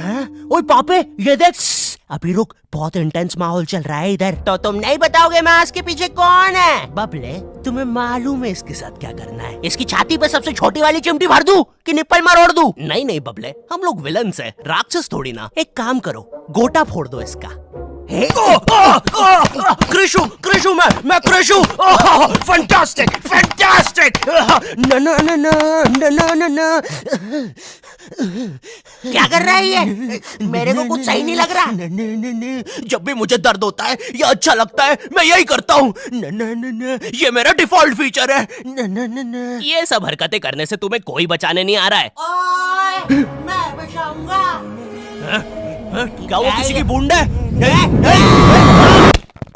ओए पापे ये देख। अभी रुक, बहुत इंटेंस माहौल चल रहा है इधर। तो तुम नहीं बताओगे मास्क के पीछे कौन है? बबले तुम्हें मालूम है इसके साथ क्या करना है? इसकी छाती पे सबसे छोटी वाली चिमटी भर दूं कि निप्पल मरोड़ दूं? नहीं नहीं बबले, हम लोग विलन्स हैं, राक्षस थोड़ी ना। एक काम करो, गोटा फोड़ दो इसका। कृषु कृषु मैं कृषु। Fantastic fantastic. ना ना ना ना ना ना ना। क्या कर रहा है ये? मेरे को कुछ सही नहीं लग रहा। जब भी मुझे दर्द होता है या अच्छा लगता है मैं यही करता हूँ। ये मेरा डिफॉल्ट फीचर है। ये सब हरकतें करने से तुम्हें कोई बचाने नहीं आ रहा है। ओए, मैं बचाऊंगा। क्या वो किसी की बूंद है?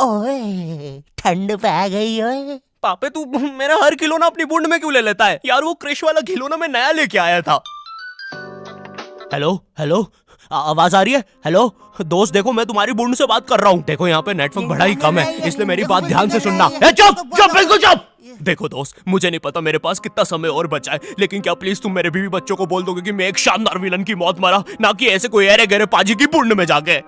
ओए ठंड पै गई ओए। पापे तू मेरा हर खिलौना अपनी बूंद में क्यों ले लेता है? यार वो क्रिश वाला खिलौना मैं नया लेके आया था। हेलो हेलो, आवाज आ रही है? हेलो दोस्त, देखो मैं तुम्हारी बूंद से बात कर रहा हूँ। देखो यहाँ पे नेटवर्क बड़ा ही कम है, इसलिए मेरी बात ध्यान से सुनना। चुप चुप बिल्कुल चुप। देखो दोस्त, मुझे नहीं पता मेरे पास कितना समय और बचा है, लेकिन क्या प्लीज तुम मेरे बीवी बच्चों को बोल दोगे कि मैं एक शानदार विलन की मौत मरा, ना कि ऐसे कोई अरे गहरे पाजी की बूंद में जाके।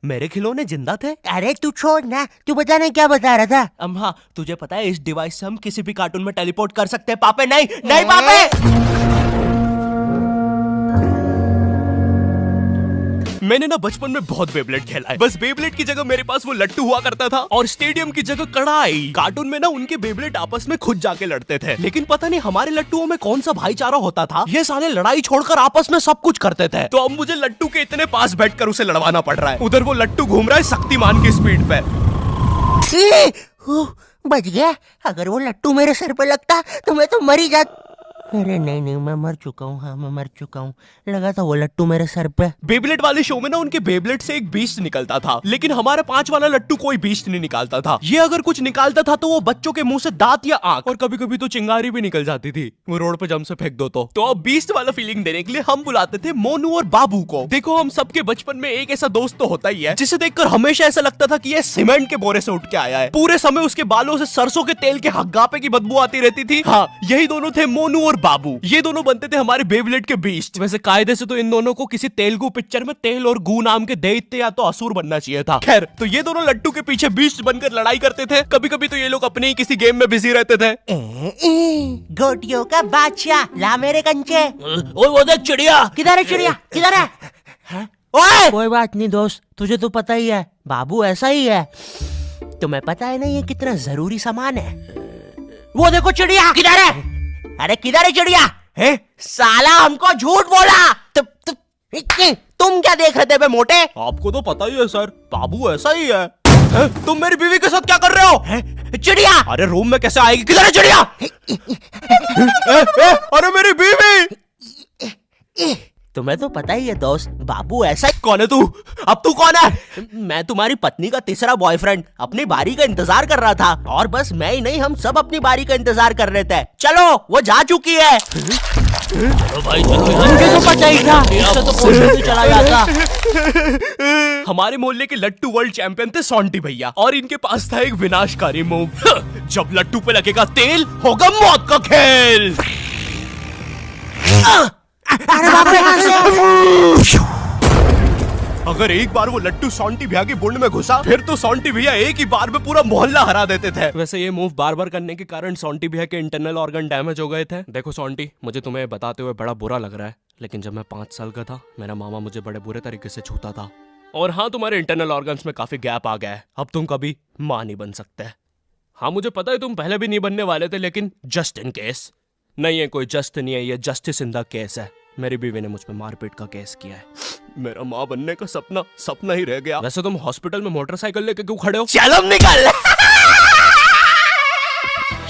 मेरे खिलौने जिंदा थे? अरे तू छोड़ ना, तू बता ना क्या बता रहा था? हाँ, तुझे पता है इस डिवाइस से हम किसी भी कार्टून में टेलीपोर्ट कर सकते हैं। पापे नहीं नहीं पापे। मैंने ना बचपन में बहुत बेब्लेड खेला है। बस बेब्लेड की जगह मेरे पास वो लट्टू हुआ करता था और स्टेडियम की जगह कड़ाई। कार्टून में ना उनके बेब्लेड आपस में खुद जाके लड़ते थे, लेकिन पता नहीं हमारे लट्टुओं में कौन सा भाईचारा होता था, ये साले लड़ाई छोड़कर आपस में सब कुछ करते थे। तो अब मुझे लट्टू के इतने पास बैठकर उसे लड़वाना पड़ रहा है। उधर वो लट्टू घूम रहा है शक्तिमान की स्पीड पे। बच गया। अगर वो लट्टू मेरे सर पे लगता तो मैं तो मर ही जाता। अरे नहीं नहीं, मैं मर चुका हूँ। हाँ मैं मर चुका हूँ। लगा था वो लट्टू मेरे सर पे। बेब्लेड वाले शो में ना उनके बेब्लेड से एक बीस्ट निकलता था, लेकिन हमारे 5 वाला लट्टू कोई बीस्ट नहीं निकालता था। ये अगर कुछ निकालता था तो वो बच्चों के मुंह से दांत या आंख, और कभी कभी तो चिंगारी भी निकल जाती थी, वो रोड पे जम से फेंक दो तो अब बीस्ट वाला फीलिंग देने के लिए हम बुलाते थे मोनू और बाबू को। देखो हम सबके बचपन में एक ऐसा दोस्त तो होता ही है जिसे देखकर हमेशा ऐसा लगता था कि ये सीमेंट के बोरे से उठ के आया है। पूरे समय उसके बालों से सरसों के तेल के हग्गापे की बदबू आती रहती थी। हाँ, यही दोनों थे मोनू और बाबू। ये दोनों बनते थे हमारे बेब्लेड के बीस्ट। वैसे कायदे से तो इन दोनों को किसी तेलुगु पिक्चर में तेल और गू नाम के दैत्य या तो असुर बनना चाहिए था। खैर, तो ये दोनों लट्टू के पीछे बीस्ट बनकर लड़ाई करते थे। कभी कभी तो ये लोग अपने ही किसी गेम में बिजी रहते थे। गोटियों का बादशाह ला मेरे कंचे। ओए वो देख चिड़िया। किधर है चिड़िया? किधर है? ओए कोई बात नहीं दोस्त, तुझे तो पता ही है बाबू ऐसा ही है। तुम्हें पता है ना ये कितना जरूरी सामान है। वो देखो चिड़िया। किधर है? अरे किधर है चिड़िया? है? साला हमको झूठ बोला। तुम क्या देख रहे थे बे मोटे? आपको तो पता ही है सर, बाबू ऐसा ही है। तुम मेरी बीवी के साथ क्या कर रहे हो? चिड़िया। अरे रूम में कैसे आएगी? किधर है चिड़िया? अरे मेरी बीवी। तुम्हें तो पता ही है दोस्त, बाबू ऐसा ही। कौन है तू? अब तू कौन है? मैं तुम्हारी पत्नी का तीसरा बॉयफ्रेंड, अपनी बारी का इंतजार कर रहा था। और बस मैं ही नहीं, हम सब अपनी बारी का इंतजार कर रहे थे। चलो वो जा चुकी है। चलो भाई चलो। मुझे तो पता ही था, इससे तो पोस्टर से चला जाता। हमारे मोहल्ले के लट्टू वर्ल्ड चैंपियन थे सोंटी भैया, और इनके पास था एक विनाशकारी मूव। जब लट्टू पे लगेगा तेल, होगा मौत का खेल। अरे बाप रे। अगर एक बार वो लट्टू सोंटी भैया की बुंड में घुसा, फिर तो सोंटी भैया एक ही बार में पूरा मोहल्ला हरा देते थे। वैसे ये मूव बार बार करने के कारण सोंटी भैया के इंटरनल ऑर्गन डैमेज हो गए थे। देखो सोंटी, मुझे तुम्हें बताते हुए बड़ा बुरा लग रहा है, लेकिन जब मैं 5 साल का था, मेरा मामा मुझे बड़े बुरे तरीके से छूता था। और हाँ, तुम्हारे इंटरनल ऑर्गन्स में काफी गैप आ गया है, अब तुम कभी माँ नहीं बन सकते। हाँ मुझे पता है तुम पहले भी नहीं बनने वाले थे, लेकिन जस्ट इन केस। नहीं है कोई जस्ट नहीं है, ये जस्टिस इन द केस है। मेरी बीवी ने मुझ पे मारपीट का केस किया है। मेरा माँ बनने का सपना ही रह गया। वैसे तुम हॉस्पिटल में मोटरसाइकिल लेके क्यों खड़े हो? चलो निकल।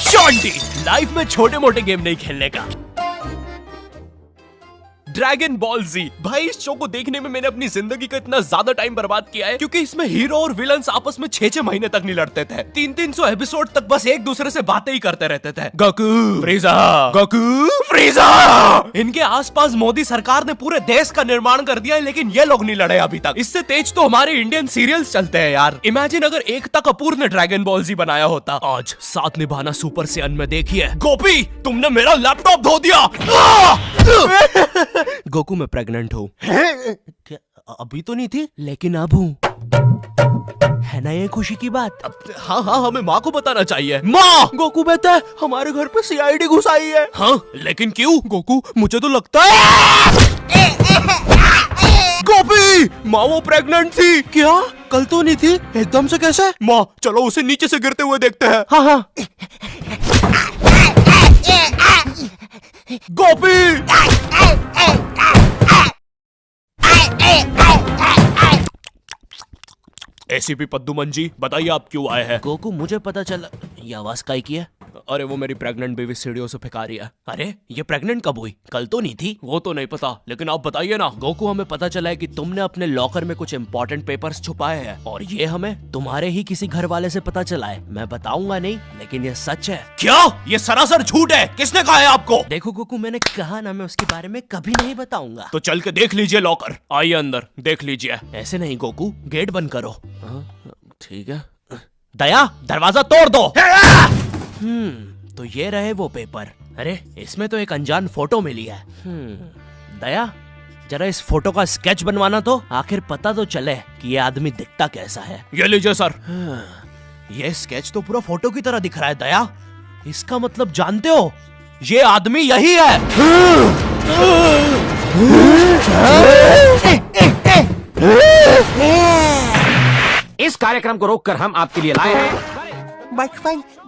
शॉन्टी, लाइफ में छोटे मोटे गेम नहीं खेलने का। ड्रैगन बॉल जी, भाई इस शो को देखने में मैंने अपनी जिंदगी का इतना ज्यादा टाइम बर्बाद किया है, क्योंकि इसमें हीरो और विलन्स आपस में 6-6 महीने तक नहीं लड़ते थे। 300 एपिसोड तक बस एक दूसरे से बातें ही करते रहते थे। Goku फ्रीजा, Goku फ्रीजा। इनके आसपास मोदी सरकार ने पूरे देश का निर्माण कर दिया है, लेकिन ये लोग नहीं लड़े अभी तक। इससे तेज तो हमारे इंडियन सीरियल्स चलते हैं यार। इमेजिन अगर एकता कपूर ने ड्रैगन बॉल जी बनाया होता। आज साथ निभाना सुपर सेयन में देखिए। गोपी, तुमने मेरा लैपटॉप धो दिया। गोकू मैं प्रेग्नेंट हूँ। क्या अभी तो नहीं थी? लेकिन अब हूँ। है ना ये खुशी की बात? हाँ हाँ, हमें माँ को बताना चाहिए। माँ, गोकू बेटा हमारे घर पे सीआईडी घुस आई है। हाँ, लेकिन क्यों? गोकू मुझे तो लगता है गोपी, माँ वो प्रेग्नेंट थी। क्या? कल तो नहीं थी, एकदम से कैसे? माँ चलो उसे नीचे से गिरते हुए देखते हैं। हाँ हाँ। गोपी, एसीपी पद्दुमन जी बताइए आप क्यों आए हैं? गोकू मुझे पता चला। ये आवाज काई की है? अरे वो मेरी प्रेग्नेंट बेबी सीढ़ियों से फेंका रही है। अरे ये प्रेग्नेंट कब हुई? कल तो नहीं थी। वो तो नहीं पता, लेकिन आप बताइए ना। गोकू हमें पता चला है कि तुमने अपने लॉकर में कुछ इम्पोर्टेंट पेपर्स छुपाए हैं और ये हमें तुम्हारे ही किसी घर वाले से पता चला है। मैं बताऊंगा नहीं, लेकिन ये सच है। क्या? ये सरासर झूठ है। किसने कहा है आपको? देखो गोकू, मैंने कहा ना मैं उसके बारे में कभी नहीं बताऊंगा। तो चल के देख लीजिए लॉकर। आइए अंदर देख लीजिए। ऐसे नहीं गोकू, गेट बंद करो। ठीक है। दया दरवाजा तोड़ दो। तो ये रहे वो पेपर। अरे इसमें तो एक अनजान फोटो मिली है। दया जरा इस फोटो का स्केच बनवाना तो, आखिर पता तो चले कि ये आदमी दिखता कैसा है। ये लीजिए सर। ये स्केच तो पूरा फोटो की तरह दिख रहा है दया। इसका मतलब जानते हो, ये आदमी यही है। इस कार्यक्रम को रोककर हम आपके लिए लाए हैं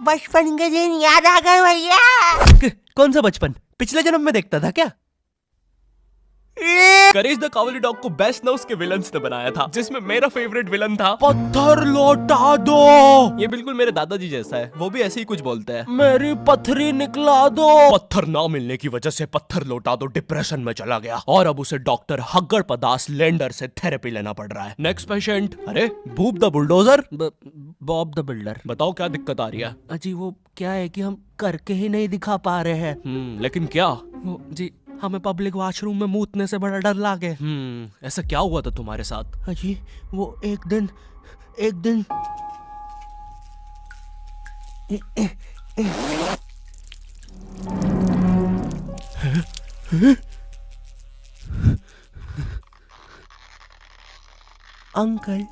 बचपन के दिन याद आ गए भैया। कौन सा बचपन? पिछले जन्म में देखता था क्या? करेज द कावली डॉग को बेस्ट ना उसके विलन्स ने बनाया था, जिसमें मेरा फेवरेट विलन था पत्थर लौटा दो। ये बिल्कुल मेरे दादाजी जैसा है, वो भी ऐसे ही कुछ बोलते हैं। मेरी पथरी निकला दो। पत्थर ना मिलने की वजह से पत्थर लौटा दो डिप्रेशन में चला गया और अब उसे डॉक्टर हग्गड़ पदास लेंडर से थेरेपी लेना पड़ रहा है। Next patient. अरे Boob the bulldozer. Bob the builder. बताओ क्या दिक्कत आ रही है? अजी वो क्या है कि हम करके ही नहीं दिखा पा रहे हैं। लेकिन क्या? जी हमें पब्लिक वॉशरूम में मूतने से बड़ा डर लागे। ऐसा क्या हुआ था तुम्हारे साथ? अजी वो एक दिन अंकल,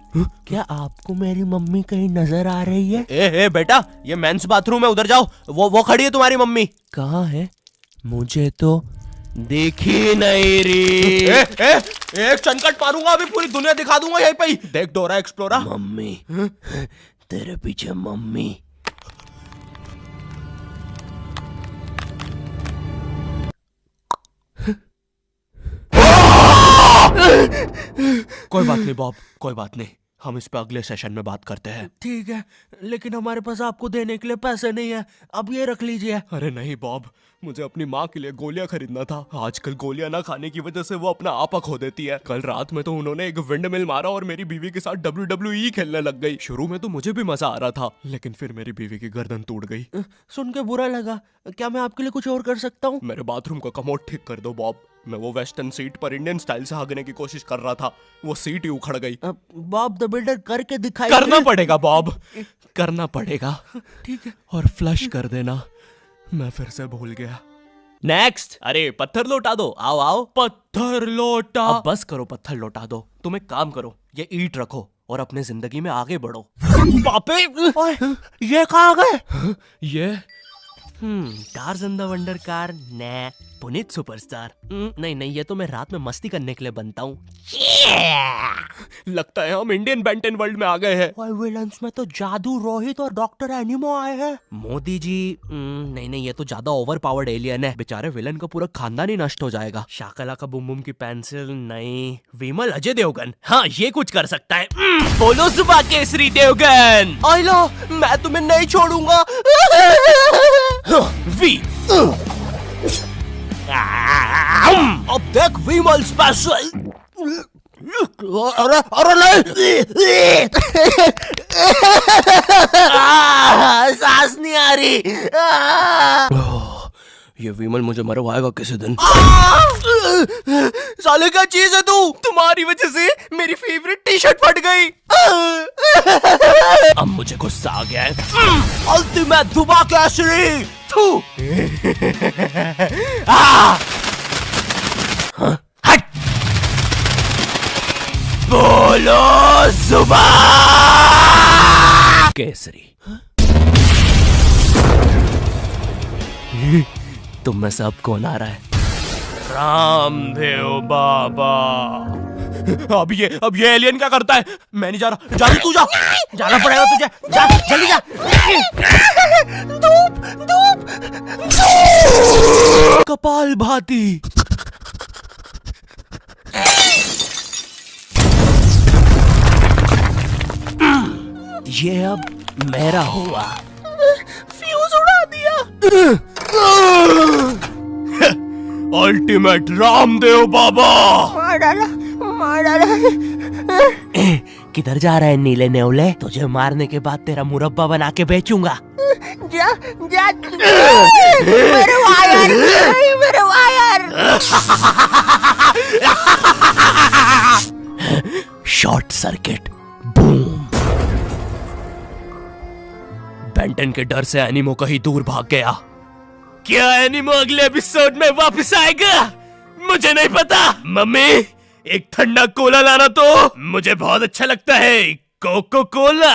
क्या आपको मेरी मम्मी कहीं नजर आ रही है? ए बेटा, ये मेंस बाथरूम है, उधर जाओ। वो खड़ी है तुम्हारी मम्मी। कहाँ है? मुझे तो देखी नहीं रही। एक चनकट मारूंगा, अभी पूरी दुनिया दिखा दूंगा यहीं पे ही। देख डोरा एक्सप्लोरा। मम्मी, तेरे पीछे मम्मी। कोई बात नहीं बॉब, कोई बात नहीं, हम इस पे अगले सेशन में बात करते हैं। ठीक है, लेकिन हमारे पास आपको देने के लिए पैसे नहीं है, अब ये रख लीजिए। अरे नहीं बॉब, मुझे अपनी माँ के लिए गोलियां खरीदना था। आजकल गोलियां ना खाने की वजह से वो अपना आपा खो देती है। कल रात में तो उन्होंने एक विंड मिल मारा और मेरी बीवी के साथ WWE खेलने लग गई। शुरू में तो मुझे भी मजा आ रहा था, लेकिन फिर मेरी बीवी की गर्दन टूट गई। सुन के बुरा लगा। क्या मैं आपके लिए कुछ और कर सकता हूँ? मेरे बाथरूम का कमोड ठीक कर दो बॉब। मैं वो वेस्टर्न सीट पर इंडियन स्टाइल से भागने की कोशिश कर रहा था, वो सीट ही उखड़ गई। बॉब द बिल्डर करके दिखाई। करना पड़ेगा बॉब, करना पड़ेगा। ठीक है। और फ्लश कर देना। मैं फिर से भूल गया। नेक्स्ट। अरे पत्थर लौटा दो। आओ आओ। पत्थर लौटा। अब बस करो, पत्थर लौटा दो। तुम एक काम करो, ये ईंट रखो और अपने जिंदगी में आगे बढ़ो। पापे, ये कहाँ गए? ये टार्ज़न द वंडर कार ने पुनीत सुपरस्टार। नहीं, ये तो मैं रात में मस्ती करने के लिए बनता हूँ। लगता है हम इंडियन बेंटन वर्ल्ड में आ गए हैं। और विलन्स में तो जादू रोहित और डॉक्टर एनिमो आए हैं। मोदी जी, नहीं, ये तो ज्यादा ओवर पावर्ड एलियन है। बेचारे विलन का पूरा खानदान ही नष्ट हो जाएगा। शाकला का बुम बुम की पेंसिल नहीं। विमल अजय देवगन, हाँ ये कुछ कर सकता है। बोलो सुबह केसरी देवगन। आइला, मैं तुम्हें नहीं छोड़ूंगा। वी अब देख विमल स्पेशल। अरे नहीं। सांस नहीं आ रही। ये विमल मुझे मरवाएगा किसी दिन। साले क्या चीज है तू? तुम्हारी वजह से मेरी फेवरेट टी शर्ट फट गई। अब मुझे गुस्सा आ गया है। अल्टीमेट धुबा केसरी। हट। बोलो जुबान केसरी। तुम में से अब कौन आ रहा है? रामदेव बाबा। अब ये एलियन क्या करता है? मैं नहीं जा रहा। जा तू जा। जाना पड़ेगा तुझे। जा जल्दी जा। धूप धूप कपाल भाती। ये अब मेरा हुआ। फ्यूज उड़ा दिया। अल्टीमेट रामदेव बाबा। मार डाला मार डाला। किधर जा रहा है नीले नेवले? तुझे मारने के बाद तेरा मुरब्बा बना के बेचूंगा। जा जा। मेरे वायर मेरे wire. Short circuit. Boom. Benton के डर से एनिमो कहीं दूर भाग गया। क्या एनिमो अगले एपिसोड में वापस आएगा? मुझे नहीं पता। मम्मी एक ठंडा कोला लाना तो। मुझे बहुत अच्छा लगता है कोको कोला।